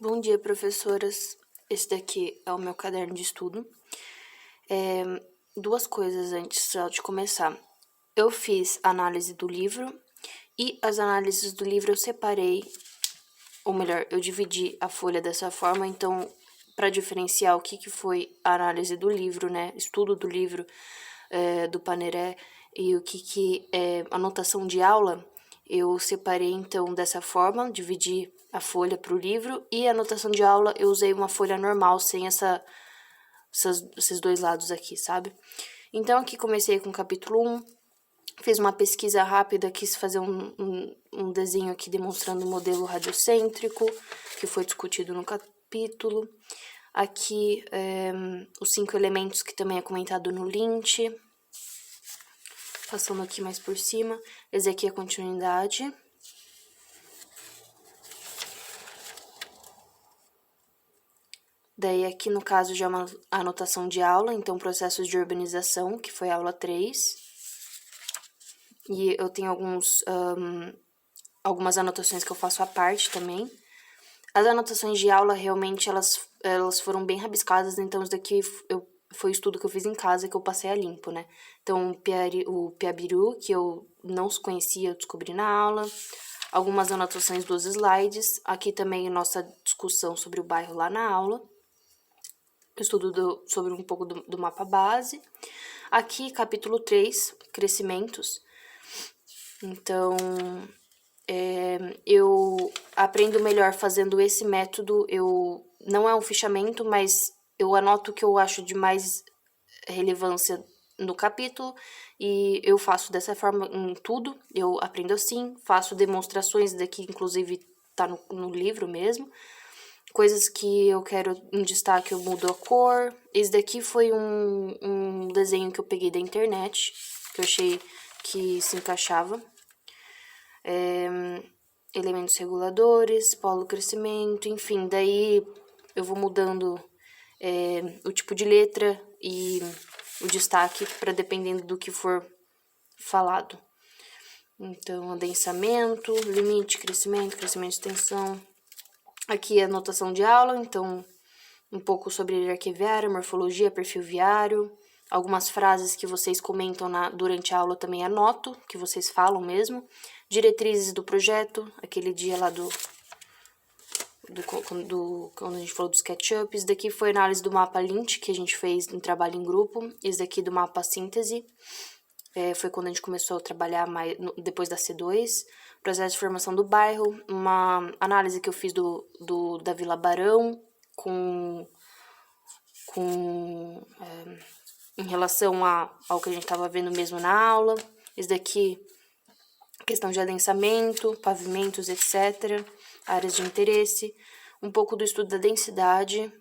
Bom dia, professoras. Esse daqui é o meu caderno de estudo. Duas coisas antes só de começar. Eu fiz análise do livro e as análises do livro eu separei, ou melhor, eu dividi a folha dessa forma, então, para diferenciar o que foi a análise do livro, né, estudo do livro do Paneré e o que é anotação de aula, eu separei, então, dessa forma, dividi a folha para o livro e a anotação de aula eu usei uma folha normal, sem esses dois lados aqui, sabe? Então, aqui comecei com o capítulo 1, fiz uma pesquisa rápida, quis fazer um desenho aqui demonstrando o modelo radiocêntrico, que foi discutido no capítulo. Aqui, os 5 elementos que também é comentado no Lynch. Passando aqui mais por cima, esse aqui é a continuidade. Daí aqui no caso já é uma anotação de aula, então processos de urbanização, que foi a aula 3. E eu tenho algumas anotações que eu faço à parte também. As anotações de aula, realmente, elas foram bem rabiscadas, então isso daqui foi o estudo que eu fiz em casa, que eu passei a limpo, né? Então, o Piabiru, que eu não conhecia, eu descobri na aula. Algumas anotações dos slides. Aqui também nossa discussão sobre o bairro lá na aula. Estudo sobre um pouco do mapa base. Aqui, capítulo 3, crescimentos. Então, eu aprendo melhor fazendo esse método. Não é um fichamento, mas eu anoto o que eu acho de mais relevância no capítulo e eu faço dessa forma em tudo. Eu aprendo assim, faço demonstrações daqui, inclusive tá no livro mesmo. Coisas que eu quero em destaque, eu mudo a cor. Esse daqui foi um desenho que eu peguei da internet, que eu achei que se encaixava. Elementos reguladores, polo crescimento, enfim, daí eu vou mudando o tipo de letra e o destaque para dependendo do que for falado. Então, adensamento, limite, crescimento, crescimento de extensão. Aqui é a anotação de aula, então um pouco sobre hierarquia viária, morfologia, perfil viário. Algumas frases que vocês comentam durante a aula também anoto, que vocês falam mesmo. Diretrizes do projeto, aquele dia lá quando a gente falou dos SketchUp. Esse daqui foi a análise do mapa Lynch, que a gente fez em trabalho em grupo. Esse daqui do mapa síntese, foi quando a gente começou a trabalhar depois da C2. Processo de formação do bairro, uma análise que eu fiz da Vila Barão, em relação ao que a gente estava vendo mesmo na aula. Esse daqui, questão de adensamento, pavimentos, etc. Áreas de interesse. Um pouco do estudo da densidade,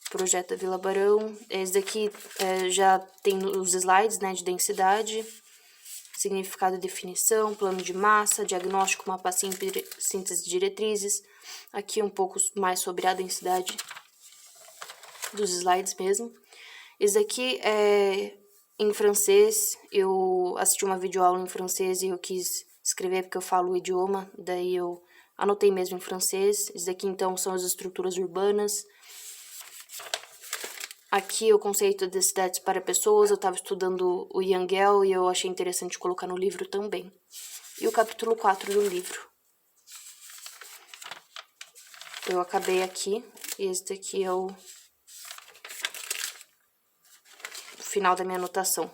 projeto da Vila Barão. Esse daqui já tem os slides, né, de densidade, significado e definição, plano de massa, diagnóstico, mapa síntese de diretrizes. Aqui um pouco mais sobre a densidade dos slides mesmo. Esse aqui é em francês. Eu assisti uma videoaula em francês e eu quis escrever porque eu falo o idioma, daí eu anotei mesmo em francês. Esse daqui, então, são as estruturas urbanas. Aqui o conceito de cidades para pessoas, eu estava estudando o Yangel e eu achei interessante colocar no livro também. E o capítulo 4 do livro. Eu acabei aqui, e esse daqui é o final da minha anotação.